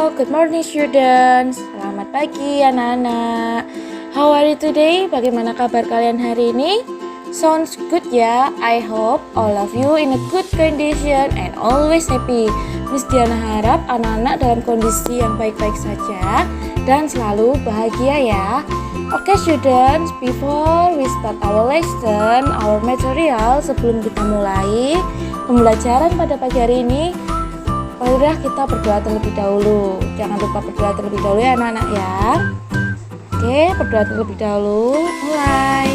Good morning students. Selamat pagi anak-anak. How are you today? Bagaimana kabar kalian hari ini? Sounds good ya. I hope all of you in a good condition and always happy. Miss Diana harap anak-anak dalam kondisi yang baik-baik saja dan selalu bahagia ya. Oke students, before we start our lesson, our material, sebelum kita mulai pembelajaran pada pagi hari ini, marilah kita berdoa terlebih dahulu. Jangan lupa berdoa terlebih dahulu ya anak-anak ya. Oke, berdoa terlebih dahulu. Mulai.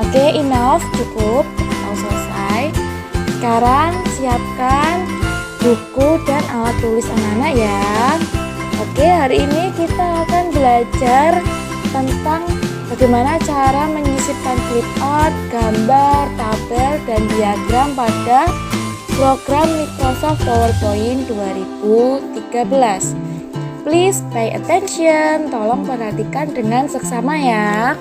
Oke, enough, cukup. Kita selesai. Sekarang siapkan buku dan alat tulis anak-anak ya. Oke, hari ini kita akan belajar tentang bagaimana cara menyisipkan clip art, gambar, tabel, dan diagram pada program Microsoft PowerPoint 2013. Please pay attention, tolong perhatikan dengan seksama ya.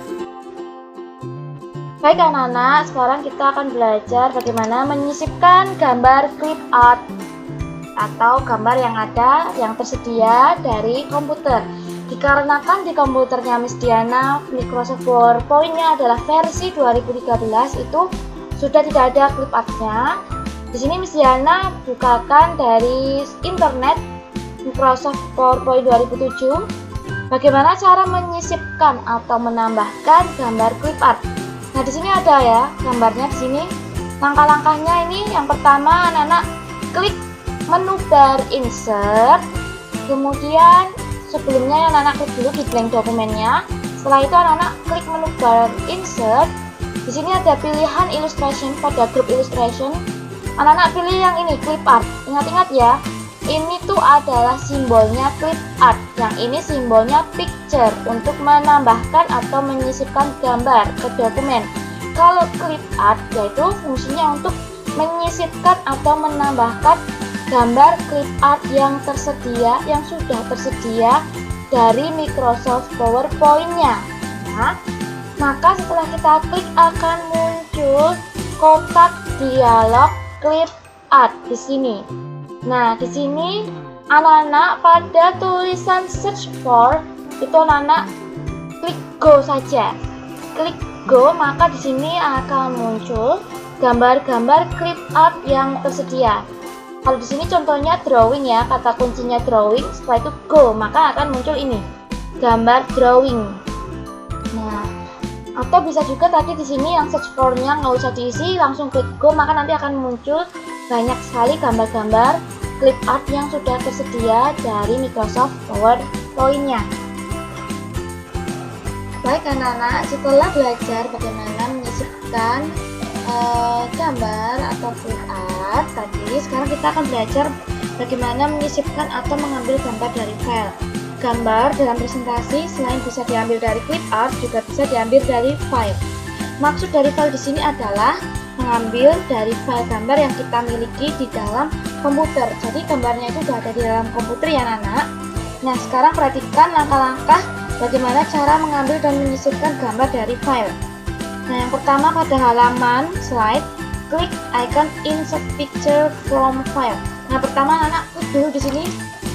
Baik anak-anak, sekarang kita akan belajar bagaimana menyisipkan gambar clip art atau gambar yang tersedia dari komputer. Dikarenakan di komputernya Miss Diana, Microsoft PowerPoint-nya adalah versi 2013, itu sudah tidak ada clip art-nya. Di sini Miss Diana bukakan dari internet Microsoft PowerPoint 2007 bagaimana cara menyisipkan atau menambahkan gambar clip art. Nah, di sini ada ya gambarnya di sini. Langkah-langkahnya ini yang pertama anak-anak klik menu bar insert, kemudian sebelumnya anak-anak klik dulu di blank dokumennya. Setelah itu anak-anak klik menu bar insert. Di sini ada pilihan illustration pada grup illustration. Anak-anak pilih yang ini clip art. Ingat-ingat ya, ini tuh adalah simbolnya clip art. Yang ini simbolnya picture untuk menambahkan atau menyisipkan gambar ke dokumen. Kalau clip art yaitu fungsinya untuk menyisipkan atau menambahkan gambar clip art yang tersedia, yang sudah tersedia dari Microsoft PowerPoint-nya. Nah, maka setelah kita klik akan muncul kotak dialog clip art di sini. Nah, di sini anak-anak pada tulisan search for itu anak-anak klik go saja. Klik go, maka di sini akan muncul gambar-gambar clip art yang tersedia. Kalau di sini contohnya drawing ya, kata kuncinya drawing, setelah itu go, maka akan muncul ini, gambar drawing. Nah, atau bisa juga tadi di sini yang search for-nya nggak usah diisi, langsung klik go, maka nanti akan muncul banyak sekali gambar-gambar clip art yang sudah tersedia dari Microsoft PowerPoint-nya. Baik anak-anak, setelah belajar bagaimana menyisipkan gambar atau clip art tadi, sekarang kita akan belajar bagaimana menyisipkan atau mengambil gambar dari file. Gambar dalam presentasi selain bisa diambil dari clip art juga bisa diambil dari file. Maksud dari file di sini adalah mengambil dari file gambar yang kita miliki di dalam komputer. Jadi gambarnya itu sudah ada di dalam komputer ya anak-anak. Nah, sekarang perhatikan langkah-langkah bagaimana cara mengambil dan menyisipkan gambar dari file. Nah, yang pertama pada halaman slide, klik icon insert picture from file. Nah, pertama anak klik dulu di sini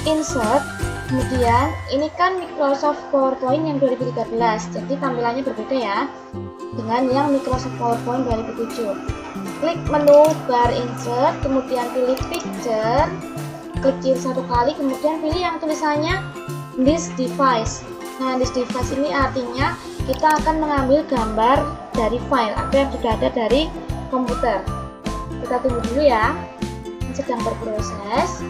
insert. Kemudian ini kan Microsoft PowerPoint yang 2013. Jadi tampilannya berbeda ya dengan yang Microsoft PowerPoint 2007. Klik menu bar insert, kemudian pilih picture. Klik kiri satu kali, kemudian pilih yang tulisannya this device. Nah, this device ini artinya kita akan mengambil gambar dari file atau yang sudah ada dari komputer. Kita tunggu dulu ya, sedang berproses.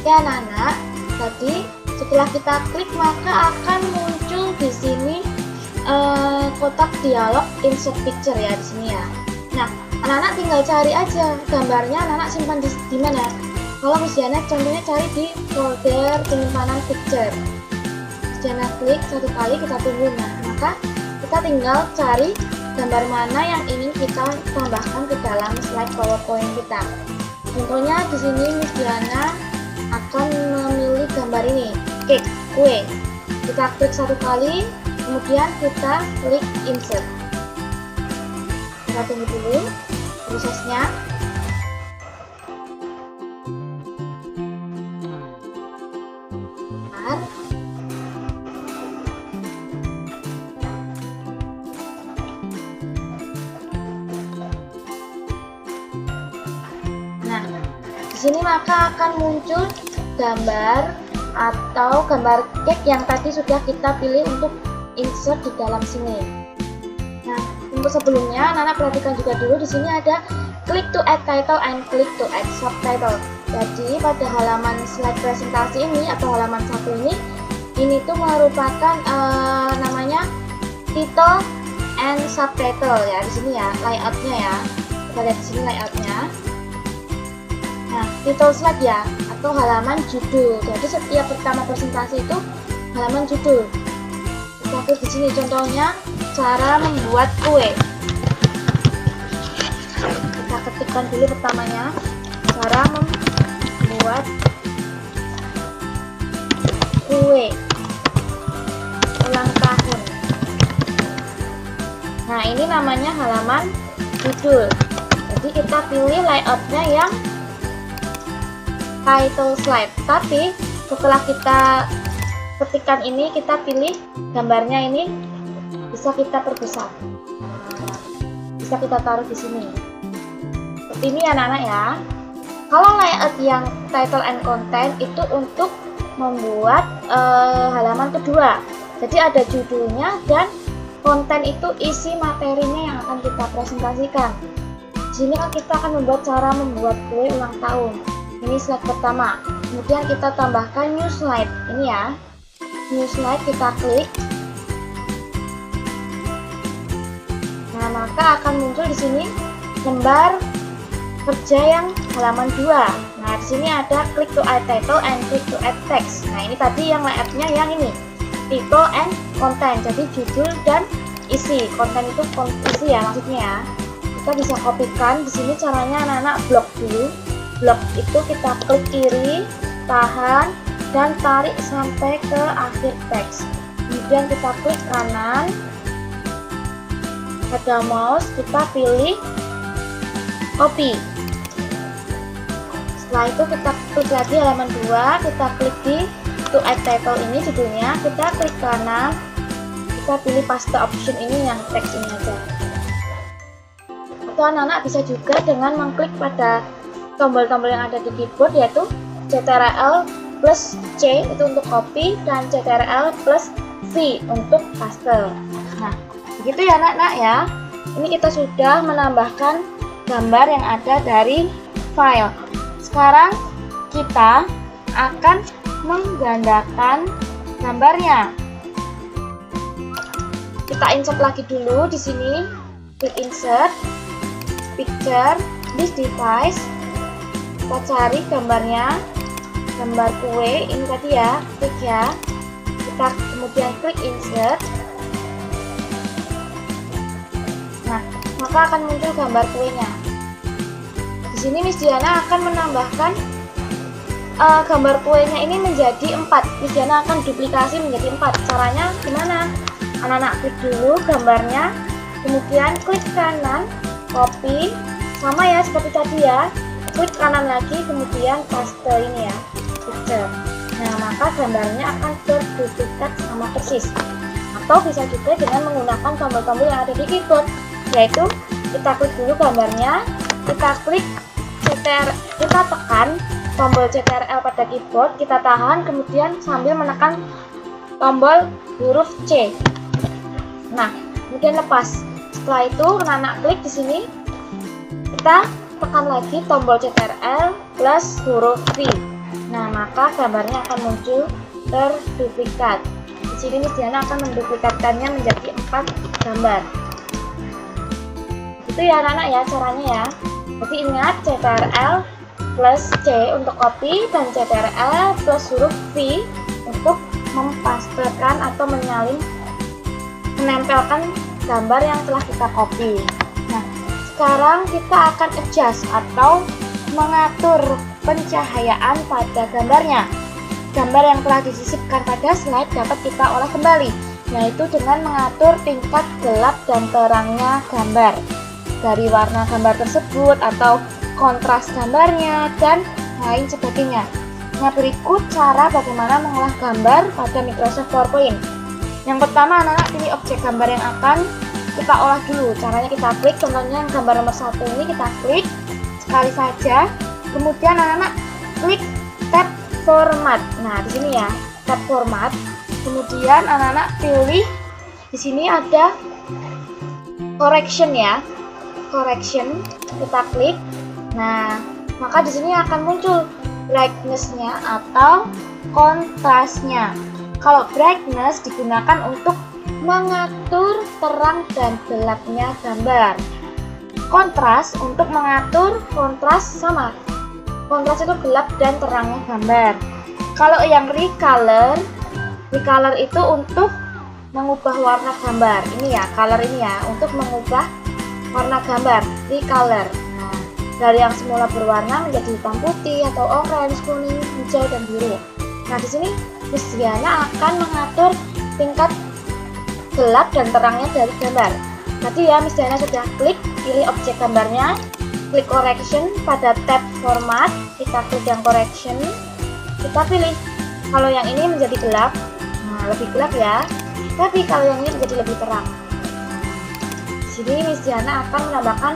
Ya anak-anak, tadi setelah kita klik maka akan muncul di sini kotak dialog insert picture ya di sini ya. Nah, anak-anak tinggal cari aja gambarnya, anak-anak simpan di mana. Kalau Miss Diana contohnya cari di folder penyimpanan picture. Miss Diana klik satu kali, kita tunggu. Nah, maka kita tinggal cari gambar mana yang ingin kita tambahkan ke dalam slide PowerPoint kita. Contohnya di sini Miss Diana akan memilih gambar ini. cake, kue. Kita klik satu kali, kemudian kita klik insert. Kita tunggu dulu prosesnya. Nah, di sini maka akan muncul gambar atau gambar cake yang tadi sudah kita pilih untuk insert di dalam sini. Nah, untuk sebelumnya, Nana perhatikan juga dulu di sini ada click to add title and click to add subtitle. Jadi pada halaman slide presentasi ini atau halaman 1 ini tuh merupakan namanya title and subtitle ya di sini ya, layoutnya ya. Kita lihat di sini layoutnya. Nah, title slide ya atau halaman judul. Jadi setiap pertama presentasi itu halaman judul. Kita lihat di sini contohnya cara membuat kue. Kita ketikkan dulu pertamanya cara membuat kue ulang tahun. Nah, ini namanya halaman judul. Jadi kita pilih layoutnya yang title slide. Tapi setelah kita ketikkan ini, kita pilih gambarnya ini, bisa kita perbesar, bisa kita taruh di sini. Seperti ini ya anak-anak ya. Kalau layout yang title and content itu untuk membuat halaman kedua. Jadi ada judulnya dan konten itu isi materinya yang akan kita presentasikan. Di sini kan kita akan membuat cara membuat kue ulang tahun. Ini slide pertama. Kemudian kita tambahkan new slide. Ini ya. New slide kita klik. Nah, maka akan muncul di sini lembar kerja yang halaman 2. Nah, di sini ada click to add title and click to add text. Nah, ini tadi yang layoutnya yang ini. Title and content. Jadi judul dan isi. Konten itu isi ya maksudnya ya. Kita bisa kopikan. Di sini caranya anak-anak blok dulu. Blok itu kita klik kiri, tahan, dan tarik sampai ke akhir teks. Kemudian kita klik kanan, pada mouse kita pilih copy. Setelah itu kita klik lagi halaman 2, kita klik di to add title ini judulnya, kita klik kanan, kita pilih paste option ini yang teks ini aja. Atau anak-anak bisa juga dengan mengklik pada tombol-tombol yang ada di keyboard, yaitu Ctrl plus C itu untuk copy dan Ctrl plus V untuk paste. Nah, begitu ya anak-anak ya. Ini kita sudah menambahkan gambar yang ada dari file. Sekarang kita akan menggandakan gambarnya. Kita insert lagi dulu di sini. Klik insert, picture, this device. Kita cari gambarnya, gambar kue ini tadi ya, klik ya. Kita kemudian klik insert. Nah, maka akan muncul gambar kuenya. Di sini Miss Diana akan menambahkan gambar kuenya ini menjadi 4. Miss Diana akan duplikasi menjadi 4. Caranya gimana? Anak-anak klik dulu gambarnya, kemudian klik kanan, copy, sama ya seperti tadi ya. Klik kanan lagi, kemudian paste ini ya, picture. Nah, maka gambarnya akan terduplikat sama persis. Atau bisa juga dengan menggunakan tombol-tombol yang ada di keyboard, yaitu kita klik dulu gambarnya, kita klik kita tekan tombol Ctrl pada keyboard, kita tahan, kemudian sambil menekan tombol huruf C. Nah, kemudian lepas. Setelah itu, anak-anak klik di sini, kita tekan lagi tombol Ctrl plus huruf V. Nah, maka gambarnya akan muncul terduplikat. Di sini Miss Diana akan menduplikatkannya menjadi 4 gambar. Itu ya anak-anak ya caranya ya. Jadi ingat Ctrl plus C untuk copy dan Ctrl plus huruf V untuk mempastekan atau menempelkan gambar yang telah kita copy. Nah, sekarang kita akan adjust atau mengatur pencahayaan pada gambarnya. gambar yang telah disisipkan pada slide dapat kita olah kembali, yaitu dengan mengatur tingkat gelap dan terangnya gambar dari warna gambar tersebut atau kontras gambarnya dan lain sebagainya. Nah, berikut cara bagaimana mengolah gambar pada Microsoft PowerPoint. Yang pertama, anak-anak pilih objek gambar yang akan kita olah dulu. Caranya kita klik, contohnya yang gambar nomor 1 ini kita klik sekali saja. Kemudian anak-anak klik tab format. Nah, di sini ya, tab format. Kemudian anak-anak pilih di sini ada correction ya. Correction, kita klik. Nah, maka di sini akan muncul brightness-nya atau kontrasnya. Kalau brightness digunakan untuk mengatur terang dan gelapnya gambar. Kontras untuk mengatur kontras sama. Kontras itu gelap dan terangnya gambar. Kalau yang recolor itu untuk mengubah warna gambar. Ini ya, color ini ya, untuk mengubah warna gambar, recolor. Nah, dari yang semula berwarna menjadi hitam putih atau orange, kuning, hijau, dan biru. Nah, di sini Miss Diana akan mengatur tingkat gelap dan terangnya dari gambar. Tadi ya, Miss Diana sudah klik, pilih objek gambarnya, klik correction pada tab format, kita klik yang correction, kita pilih. Kalau yang ini menjadi gelap, nah lebih gelap ya. Tapi kalau yang ini menjadi lebih terang. Di sini Miss Diana akan menambahkan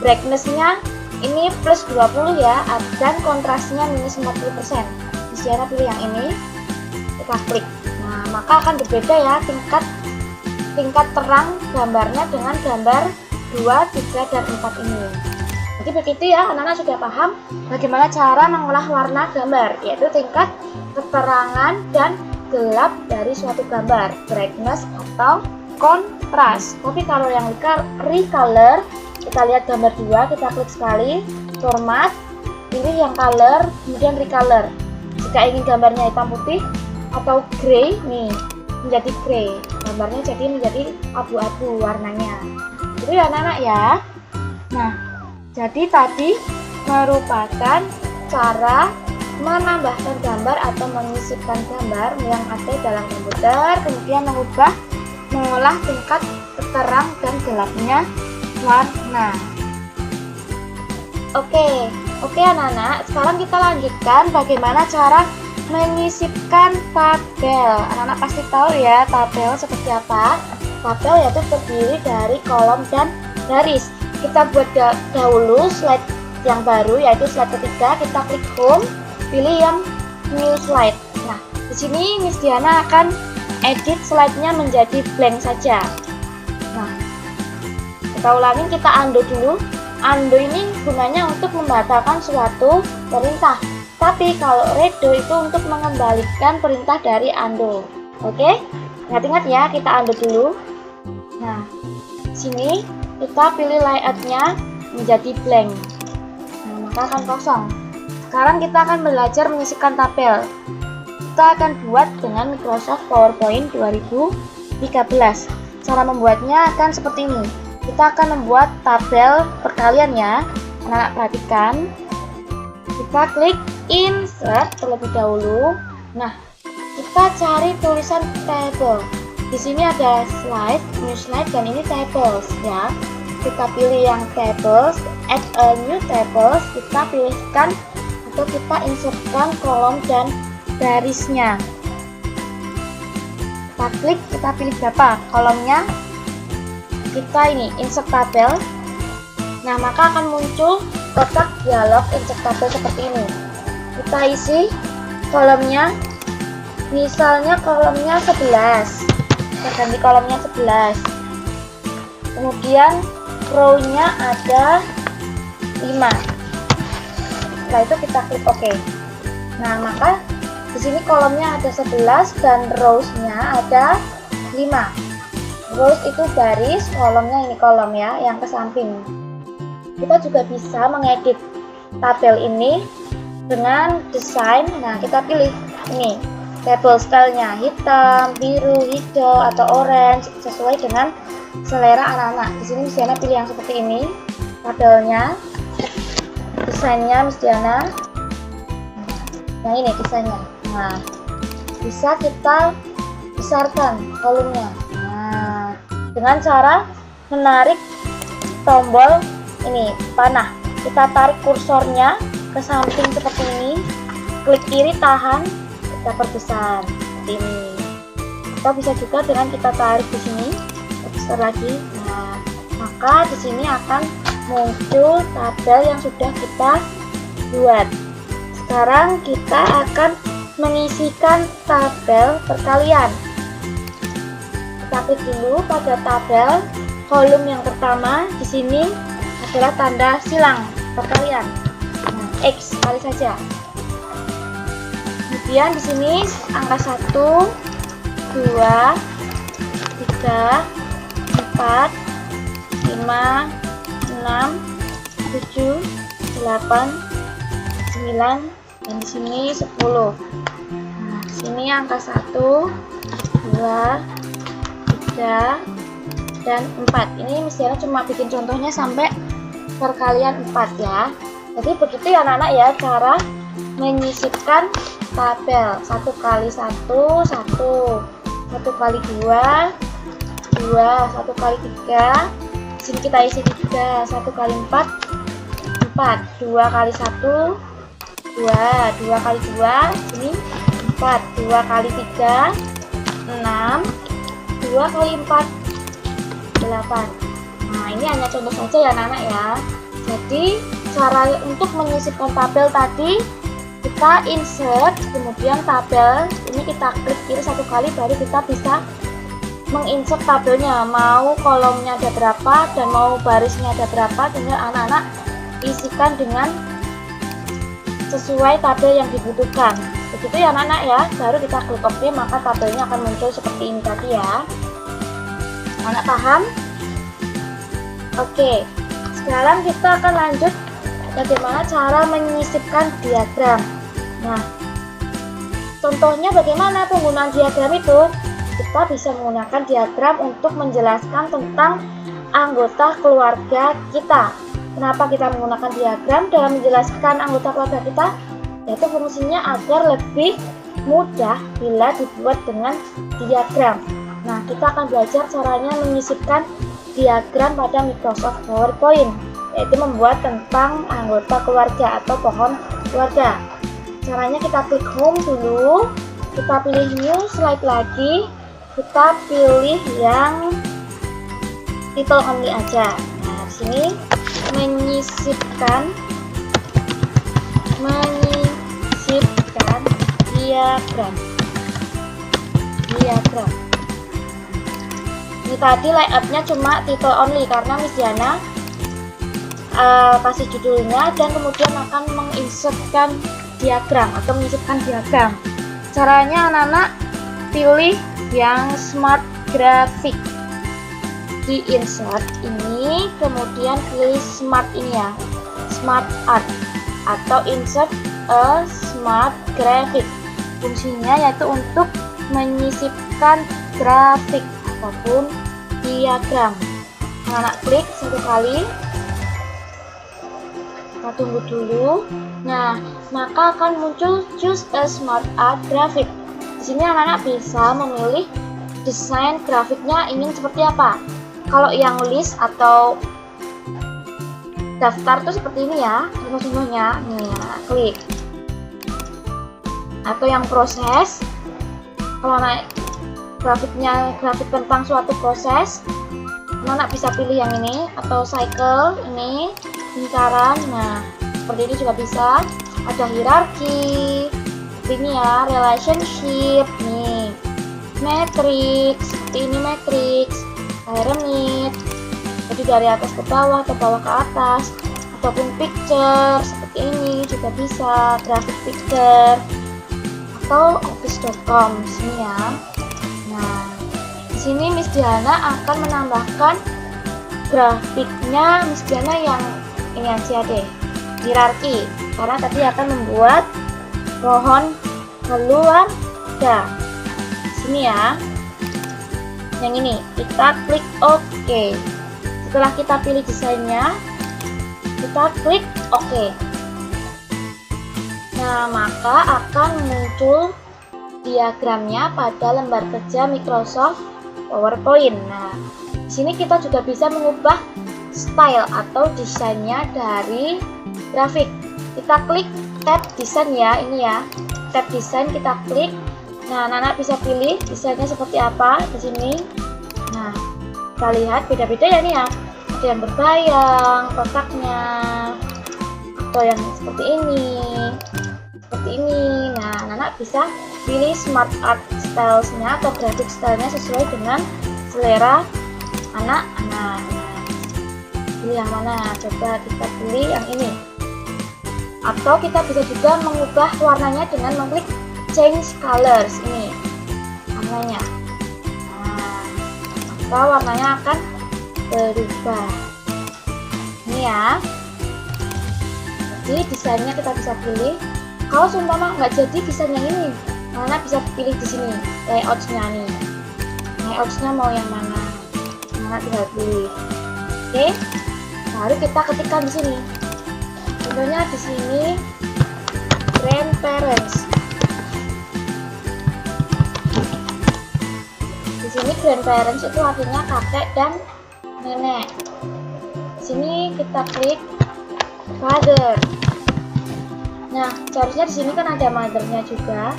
brightness-nya ini plus 20 ya, dan kontrasnya minus 40%. Miss Diana pilih yang ini, kita klik. Nah, maka akan berbeda ya tingkat terang gambarnya dengan gambar 2, 3, dan 4 ini. Jadi begitu ya, anak-anak sudah paham bagaimana cara mengolah warna gambar, yaitu tingkat keterangan dan gelap dari suatu gambar, brightness atau kontras. Tapi kalau yang recolor, kita lihat gambar 2, kita klik sekali, format, pilih yang color, kemudian recolor. Jika ingin gambarnya hitam putih atau grey, nih menjadi grey, gambarnya jadi menjadi abu-abu warnanya. Itu ya anak-anak ya. Nah, jadi tadi merupakan cara menambahkan gambar atau menyisipkan gambar yang ada dalam komputer, kemudian mengolah tingkat terang dan gelapnya warna. Oke anak-anak, sekarang kita lanjutkan bagaimana cara menyisipkan tabel. Anak-anak pasti tahu ya tabel seperti apa. Tabel yaitu terdiri dari kolom dan baris. Kita buat dahulu slide yang baru, yaitu slide ketiga. Kita klik home, pilih yang new slide. Nah, di sini Miss Diana akan edit slide-nya menjadi blank saja. Nah, kita ulangin, kita undo dulu. Undo ini gunanya untuk membatalkan suatu perintah. Tapi kalau redo itu untuk mengembalikan perintah dari undo. Oke? Ingat-ingat ya, kita undo dulu. Nah, sini kita pilih layout-nya menjadi blank. Nah, maka akan kosong. Sekarang kita akan belajar menyisipkan tabel. Kita akan buat dengan Microsoft PowerPoint 2013. Cara membuatnya akan seperti ini. Kita akan membuat tabel perkalian ya. Anak-anak perhatikan. Kita klik insert terlebih dahulu. Nah, kita cari tulisan table. Di sini ada slide, new slide, dan ini tables ya. Kita pilih yang tables, add a new tables. Kita pilihkan atau kita insertkan kolom dan barisnya. Kita klik, kita pilih berapa kolomnya. Kita ini insert tabel. Nah, maka akan muncul kotak dialog insert tabel seperti ini. Kita isi kolomnya, misalnya kolomnya 11. Kita ganti kolomnya 11. Kemudian row-nya ada 5. Setelah itu kita klik OK. Nah, maka di sini kolomnya ada 11 dan rows-nya ada 5. Rows itu baris, kolomnya ini kolom ya, yang ke samping. Kita juga bisa mengedit tabel ini dengan desain. Nah, kita pilih ini table style-nya hitam, biru, hijau, atau orange sesuai dengan selera anak-anak. Di sini Miss Diana pilih yang seperti ini tabelnya, desainnya Miss Diana. Yang ini desainnya. Nah, bisa kita besarkan volumenya. Nah, dengan cara menarik tombol ini panah, kita tarik kursornya ke samping seperti ini, klik kiri tahan, kita perbesar seperti ini. Atau bisa juga dengan kita tarik di sini, perbesar lagi. Nah, maka di sini akan muncul tabel yang sudah kita buat. Sekarang kita akan mengisikan tabel perkalian. Kita klik dulu pada tabel kolom yang pertama. Di sini adalah tanda silang perkalian. Nah, X kali saja. Kemudian di sini angka 1, 2, 3, 4, 5, 6, 7, 8, 9, dan di sini 10. Nah, di sini angka 1, 2, 3, dan 4. Ini misalnya cuma bikin contohnya sampai perkalian 4 ya. Jadi begitu ya anak-anak ya cara menyisipkan tabel. 1 kali 1, 1. 1 kali 2, 2. 1 kali 3. Di sini kita isi 3. 1 kali 4, 4. 2 kali 1, 2. 2 kali 2, ini 4. 2 kali 3, 6. 2 kali 4, 8. Nah, ini hanya contoh saja ya anak-anak ya. Jadi cara untuk menyisipkan tabel tadi, kita insert, kemudian tabel ini kita klik kiri 1 kali, baru kita bisa menginsert tabelnya. Mau kolomnya ada berapa dan mau barisnya ada berapa, tinggal anak-anak isikan dengan sesuai tabel yang dibutuhkan. Begitu ya anak-anak ya. Baru kita klik OK, maka tabelnya akan muncul seperti ini tadi ya. Anak paham? Oke, sekarang kita akan lanjut bagaimana cara menyisipkan diagram. Nah, contohnya bagaimana penggunaan diagram itu? Kita bisa menggunakan diagram untuk menjelaskan tentang anggota keluarga kita. Kenapa kita menggunakan diagram dalam menjelaskan anggota keluarga kita? Yaitu fungsinya agar lebih mudah bila dibuat dengan diagram. Nah, kita akan belajar caranya menyisipkan diagram pada Microsoft PowerPoint, yaitu membuat tentang anggota keluarga atau pohon keluarga. Caranya kita klik home dulu, kita pilih new slide lagi, kita pilih yang title only aja. Nah, di sini menyisipkan diagram. Ini tadi layoutnya cuma title only karena Miss Diana kasih judulnya dan kemudian akan menginsertkan diagram atau menyisipkan diagram. Caranya anak-anak pilih yang smart graphic, di insert ini, kemudian pilih smart ini ya, smart art atau insert a smart graphic. Fungsinya yaitu untuk menyisipkan grafik ataupun diagram. Anak klik 1 kali, kita tunggu dulu. Nah, maka akan muncul choose a smart art graphic. Di sini anak-anak bisa memilih desain grafiknya ingin seperti apa. Kalau yang list atau daftar itu seperti ini ya, contoh-contohnya. Nih, anak klik. Atau yang proses, kalau anak grafiknya grafik tentang suatu proses, anak bisa pilih yang ini, atau cycle ini, lingkaran. Nah, seperti ini juga bisa. Ada hierarki, seperti ini ya, relationship, nih, matrix, seperti ini matrix, pyramid, jadi dari atas ke bawah atau bawah ke atas, ataupun picture, seperti ini juga bisa, graphic picture, atau office.com di sini ya. Nah, di sini Miss Diana akan menambahkan grafiknya Miss Diana yang ini aja deh, hierarki, karena tadi akan membuat pohon keluarga. Di sini ya, yang ini kita klik OK. Setelah kita pilih desainnya, kita klik OK. Nah, maka akan muncul diagramnya pada lembar kerja Microsoft PowerPoint. Nah, di sini kita juga bisa mengubah style atau desainnya dari grafik. Kita klik tab desain ya, ini ya. Tab desain kita klik. Nah, anak-anak bisa pilih desainnya seperti apa di sini. Nah, kita lihat beda-beda ya nih ya. Ada yang berbayang, kotaknya, atau yang seperti ini. Nah, anak-anak bisa pilih smart art stylesnya atau graphic stylenya sesuai dengan selera anak-anak. Pilih yang mana? Coba kita pilih yang ini. Atau kita bisa juga mengubah warnanya dengan mengklik change colors ini warnanya. Nah, maka warnanya akan berubah. Ini ya. Jadi desainnya kita bisa pilih. Kalau seumpama nggak jadi desain yang ini, mana bisa pilih di sini layoutnya nih. Layoutnya mau yang mana? Mana tinggal pilih. Oke, baru kita ketikkan di sini. Contohnya di sini grandparents. Di sini grandparents itu artinya kakek dan nenek. Di sini kita klik father. Nah, seharusnya di sini kan ada mothernya juga.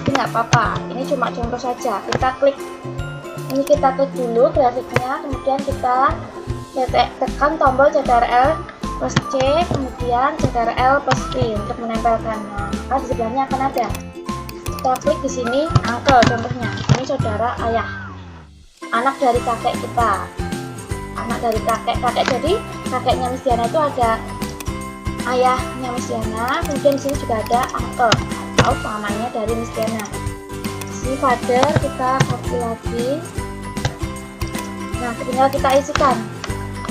Tapi nggak apa-apa, ini cuma contoh saja. Kita klik, ini kita klik dulu grafiknya, kemudian kita tekan tombol Ctrl plus C, kemudian Ctrl plus V untuk menempelkan. Nah, maka di sebelahnya akan ada. Kita klik di sini uncle contohnya. Ini saudara ayah, anak dari kakek kita, anak dari kakek. Jadi kakeknya Miss Diana itu ada ayahnya Miss Diana, kemudian di sini juga ada uncle atau pamannya dari Miss Diana. Di sini father kita copy lagi. Nah, tinggal kita isikan.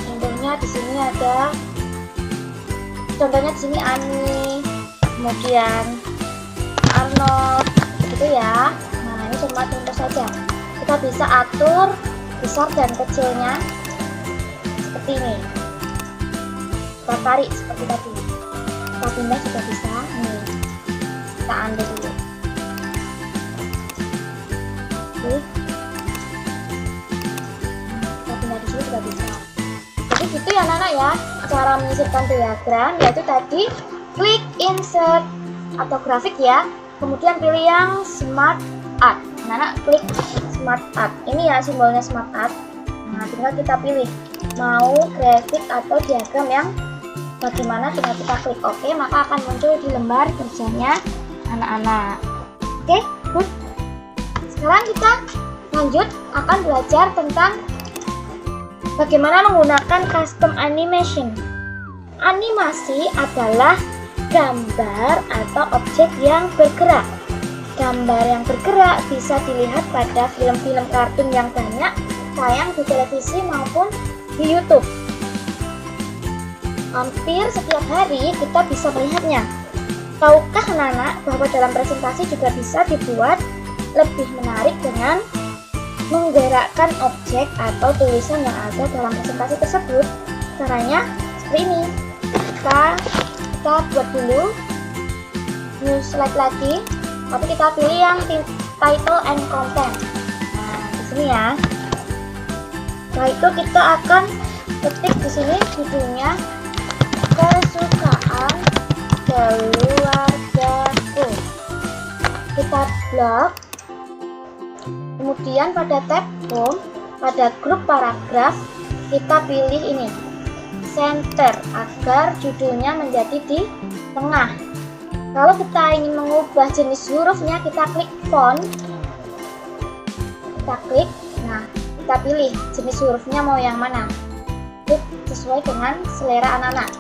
Contohnya di sini ada, contohnya di sini Ani, kemudian Arnold, gitu ya. Nah, ini cuma contoh saja. Kita bisa atur besar dan kecilnya seperti ini. Kita tarik seperti tadi. Kita pindah juga bisa. Nih, kita ambil dulu. Oke. Kita pindah di sini juga bisa. Jadi gitu ya anak-anak ya, cara menyisipkan diagram yaitu tadi klik insert atau grafik ya, kemudian pilih yang smart art. Anak-anak klik smart art. Ini ya simbolnya smart art. Nah, tinggal kita pilih mau grafik atau diagram yang bagaimana, tinggal kita klik OK, maka akan muncul di lembar kerjanya anak-anak. Oke, good. Sekarang kita lanjut akan belajar tentang bagaimana menggunakan custom animation. Animasi adalah gambar atau objek yang bergerak. Gambar yang bergerak bisa dilihat pada film-film kartun yang banyak tayang di televisi maupun di YouTube. Hampir setiap hari kita bisa melihatnya. Tahukah anak-anak bahwa dalam presentasi juga bisa dibuat lebih menarik dengan menggerakkan objek atau tulisan yang ada dalam presentasi tersebut? Caranya seperti ini. Kita buat dulu new slide lagi, tapi kita pilih yang title and content. Nah, di sini ya. Setelah itu kita akan ketik di sini judulnya kesukaan keluargaku. Kita blok. Kemudian pada tab home, pada grup paragraf kita pilih ini center agar judulnya menjadi di tengah. Kalau kita ingin mengubah jenis hurufnya, kita klik font. Kita klik. Nah, kita pilih jenis hurufnya mau yang mana. Klik sesuai dengan selera anak-anak.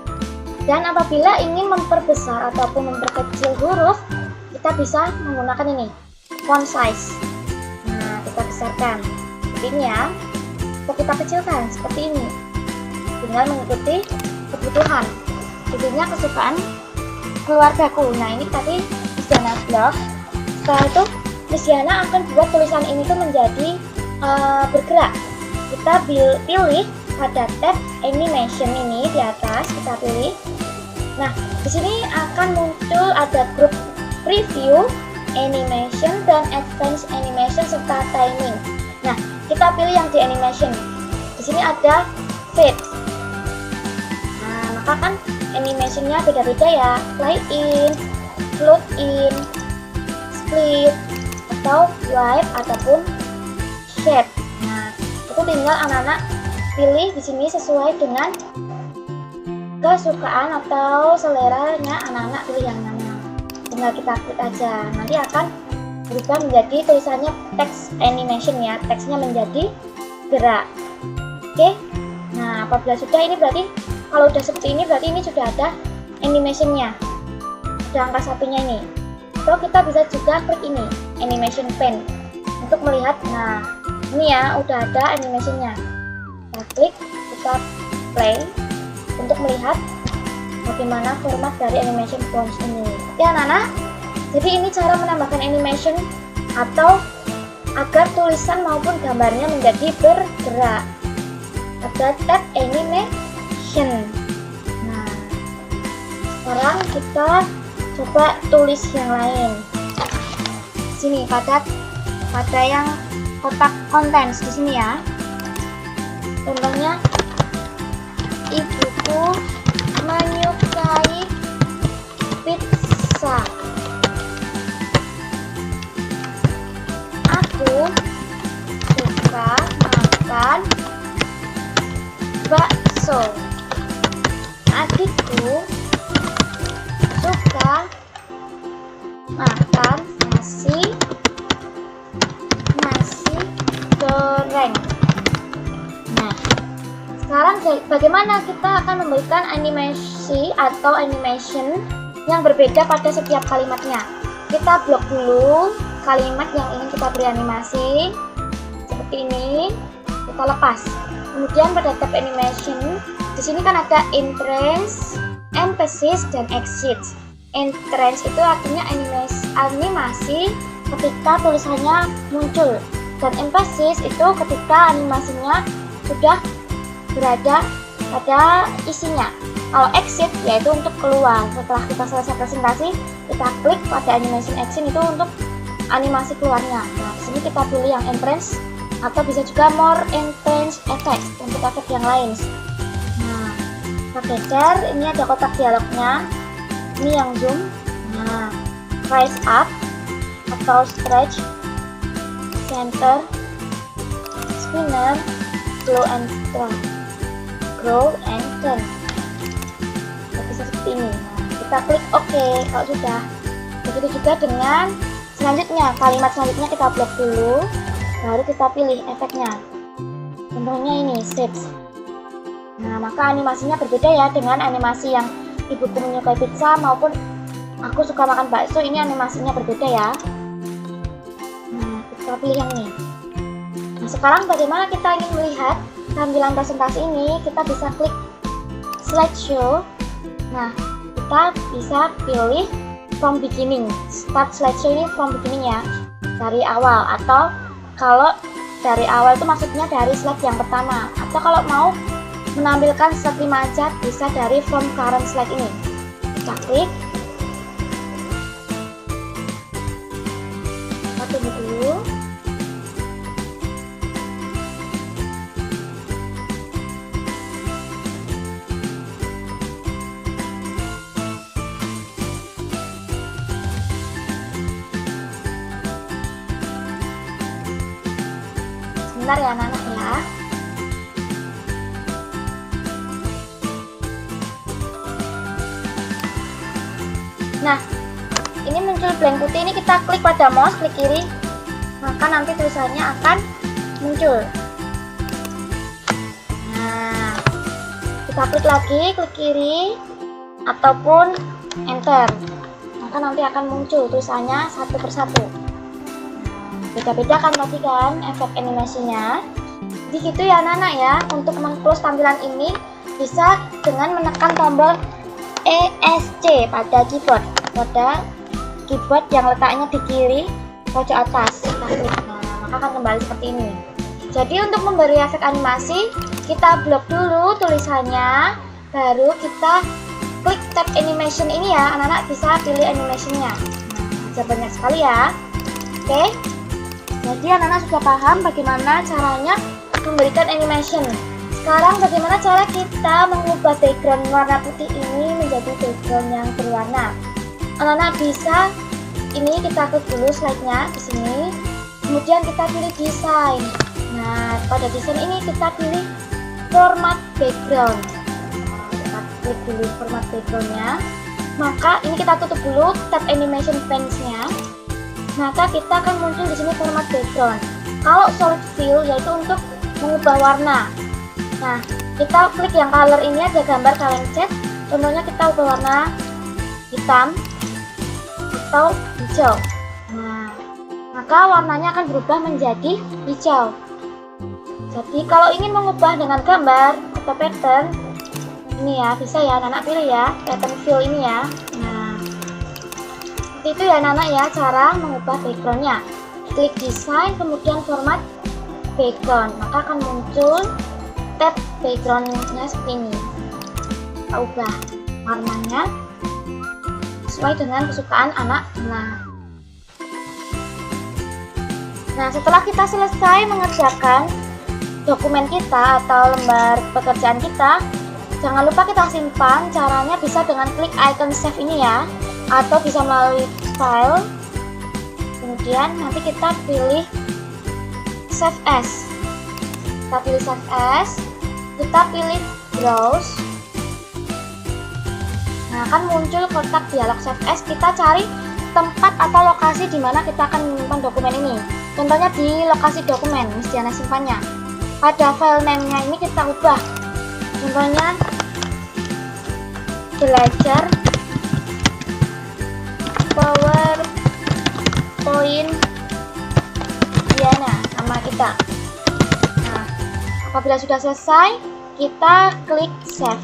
Dan apabila ingin memperbesar ataupun memperkecil huruf, kita bisa menggunakan ini, font size. Nah, kita besarkan seperti ini ya, atau kita kecilkan seperti ini. Tinggal mengikuti kebutuhan. Judulnya kesukaan keluargaku. Nah, ini tadi Miss Diana blog. Setelah itu Miss Diana akan buat tulisan ini tuh menjadi bergerak. Kita pilih pada tab animation ini di atas, kita pilih. Nah, di sini akan muncul ada grup preview animation dan advanced animation serta timing. Nah, kita pilih yang di animation. Di sini ada fade. Nah, maka kan animationnya beda-beda ya. Play in, float in, split, atau wipe ataupun shape. Nah, itu tinggal anak-anak pilih di sini sesuai dengan kesukaan atau seleranya anak-anak, pilih yang mana. Tinggal kita klik aja, nanti akan berubah menjadi tulisannya text animation ya, teksnya menjadi gerak. Oke, nah apabila sudah, ini berarti kalau udah seperti ini berarti ini sudah ada animationnya, sudah angka satunya ini. Atau kita bisa juga klik ini, animation pen, untuk melihat. Nah ini ya udah ada animationnya. Kita klik, kita play untuk melihat bagaimana format dari animation fonts ini. Ya anak-anak, jadi ini cara menambahkan animation atau agar tulisan maupun gambarnya menjadi bergerak. Ada tab animation. Nah, sekarang kita coba tulis yang lain. Sini pada yang kotak contents di sini ya. Contohnya, ibuku menyukai pizza. Aku suka makan bakso. Adikku suka makan nasi goreng. Nah, sekarang bagaimana kita akan memberikan animasi atau animation yang berbeda pada setiap kalimatnya. Kita blok dulu kalimat yang ingin kita beri animasi seperti ini, kita lepas. Kemudian pada tab animation, di sini kan ada entrance, emphasis, dan exit. Entrance itu artinya animasi ketika tulisannya muncul, dan emphasis itu ketika animasinya sudah berada pada isinya. Kalau exit yaitu untuk keluar. Setelah kita selesai presentasi, kita klik pada animation exit itu untuk animasi keluarnya. Nah, di sini kita pilih yang entrance atau bisa juga more entrance effect untuk efek yang lain. Nah, kita geser, ini ada kotak dialognya. Ini yang zoom. Nah, rise up atau stretch, center, spinner, glow and turn, grow and turn. Bisa seperti ini. Nah, kita klik OK kalau sudah. Begitu juga dengan selanjutnya, kalimat selanjutnya kita blok dulu, baru kita pilih efeknya. Contohnya ini shapes. Nah, maka animasinya berbeda ya dengan animasi yang ibuku menyukai pizza maupun aku suka makan bakso. Ini animasinya berbeda ya. Nah, kita pilih yang ini. Nah, sekarang bagaimana kita ingin melihat tampilan presentasi ini? Kita bisa klik slideshow. Nah, kita bisa pilih from beginning. Start slideshow ini from beginning ya, dari awal. Atau kalau dari awal itu maksudnya dari slide yang pertama. Atau kalau mau menampilkan slide 5 aja, bisa dari from current slide ini. Kita klik. Kita tunggu dulu. Sebentar ya anak-anak ya. Nah, ini muncul blank putih, ini kita klik pada mouse, klik kiri, maka nanti tulisannya akan muncul. Nah, kita klik lagi, klik kiri, ataupun enter, maka nanti akan muncul tulisannya satu persatu. Beda-beda kan tadi kan efek animasinya. Jadi gitu ya anak-anak ya. Untuk meng-close tampilan ini bisa dengan menekan tombol ESC pada keyboard. Pada keyboard yang letaknya di kiri pojok atas. Kita klik. Nah, maka akan kembali seperti ini. Jadi untuk memberi efek animasi, kita blok dulu tulisannya, baru kita klik tab animation ini ya. Anak-anak bisa pilih animationnya. Nah, belajar banyak sekali ya. Oke, jadi anak-anak sudah paham bagaimana caranya memberikan animation. Sekarang bagaimana cara kita mengubah background warna putih ini menjadi background yang berwarna. Anak-anak bisa, ini kita klik dulu slide-nya di sini. Kemudian kita pilih desain. Nah, pada desain ini kita pilih format background. Kita klik dulu format background-nya. Maka ini kita tutup dulu tab animation panes-nya. Maka kita akan muncul di sini format background. Kalau solid fill yaitu untuk mengubah warna. Nah, kita klik yang color ini, ada gambar kaleng cat. Contohnya kita ubah warna hitam atau hijau. Nah, maka warnanya akan berubah menjadi hijau. Jadi kalau ingin mengubah dengan gambar atau pattern, ini ya, bisa ya anak-anak pilih ya, pattern fill ini ya. Nah, seperti itu ya anak-anak ya, cara mengubah backgroundnya. Klik desain, kemudian format background, maka akan muncul tab backgroundnya seperti ini. Kita ubah warnanya sesuai dengan kesukaan anak-anak. Nah, setelah kita selesai mengerjakan dokumen kita atau lembar pekerjaan kita, jangan lupa kita simpan. Caranya bisa dengan klik icon save ini ya, atau bisa melalui file, kemudian nanti kita pilih save as. Kita pilih save as, kita pilih browse. Nah, akan muncul kotak dialog save as. Kita cari tempat atau lokasi di mana kita akan menyimpan dokumen ini. Contohnya di lokasi dokumen, Miss Diana simpannya. Pada file name-nya ini kita ubah. Contohnya belajar PowerPoint Diana, nama kita. Nah, apabila sudah selesai, kita klik save.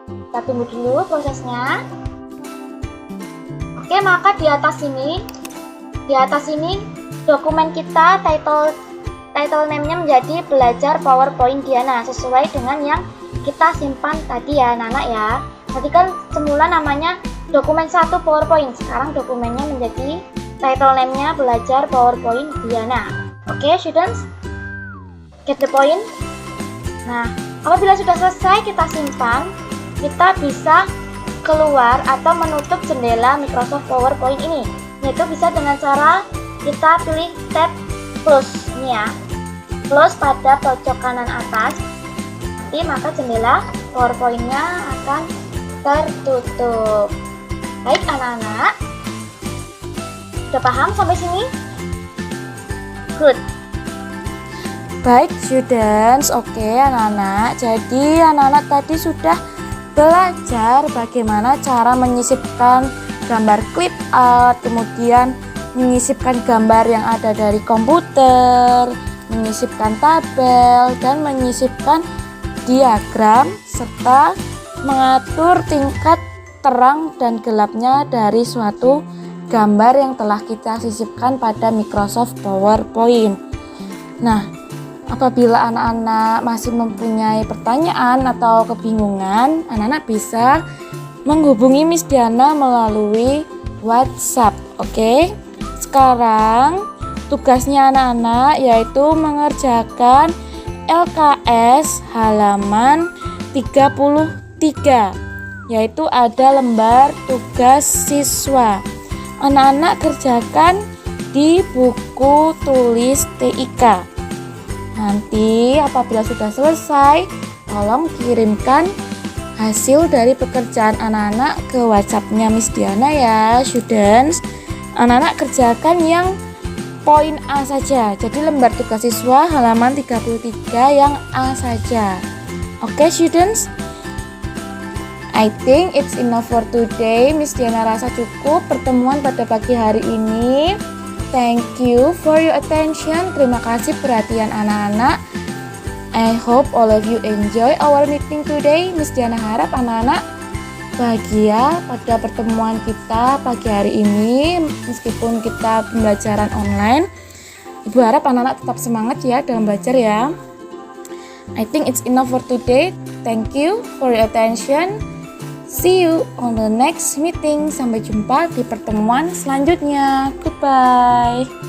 Kita tunggu dulu prosesnya. Oke, maka di atas ini dokumen kita title name-nya menjadi belajar PowerPoint Diana sesuai dengan yang kita simpan tadi ya anak-anak ya. Tadi kan semula namanya dokumen 1 PowerPoint, sekarang dokumennya menjadi title name-nya belajar PowerPoint Diana. Oke, students, get the point? Nah, apabila sudah selesai kita simpan, kita bisa keluar atau menutup jendela Microsoft PowerPoint ini, yaitu bisa dengan cara kita pilih tab close ini ya, close pada pojok kanan atas. Nanti maka jendela PowerPoint-nya akan tertutup. Baik anak-anak, sudah paham sampai sini? Good. Baik students, oke anak-anak. Jadi anak-anak tadi sudah belajar bagaimana cara menyisipkan gambar clip art, kemudian menyisipkan gambar yang ada dari komputer, menyisipkan tabel, dan menyisipkan diagram, serta mengatur tingkat terang dan gelapnya dari suatu gambar yang telah kita sisipkan pada Microsoft PowerPoint. Nah, apabila anak-anak masih mempunyai pertanyaan atau kebingungan, anak-anak bisa menghubungi Miss Diana melalui WhatsApp. Oke? Sekarang tugasnya anak-anak yaitu mengerjakan LKS halaman 33, yaitu ada lembar tugas siswa. Anak-anak kerjakan di buku tulis TIK. Nanti apabila sudah selesai, tolong kirimkan hasil dari pekerjaan anak-anak ke WhatsApp-nya Miss Diana ya, students. Anak-anak kerjakan yang poin A saja. Jadi lembar tugas siswa halaman 33 yang A saja. Oke, students? I think it's enough for today. Miss Diana rasa cukup pertemuan pada pagi hari ini. Thank you for your attention. Terima kasih perhatian anak-anak. I hope all of you enjoy our meeting today. Miss Diana harap anak-anak bahagia pada pertemuan kita pagi hari ini. Meskipun kita pembelajaran online, Ibu harap anak-anak tetap semangat ya dalam belajar ya. I think it's enough for today. Thank you for your attention. See you on the next meeting. Sampai jumpa di pertemuan selanjutnya. Goodbye.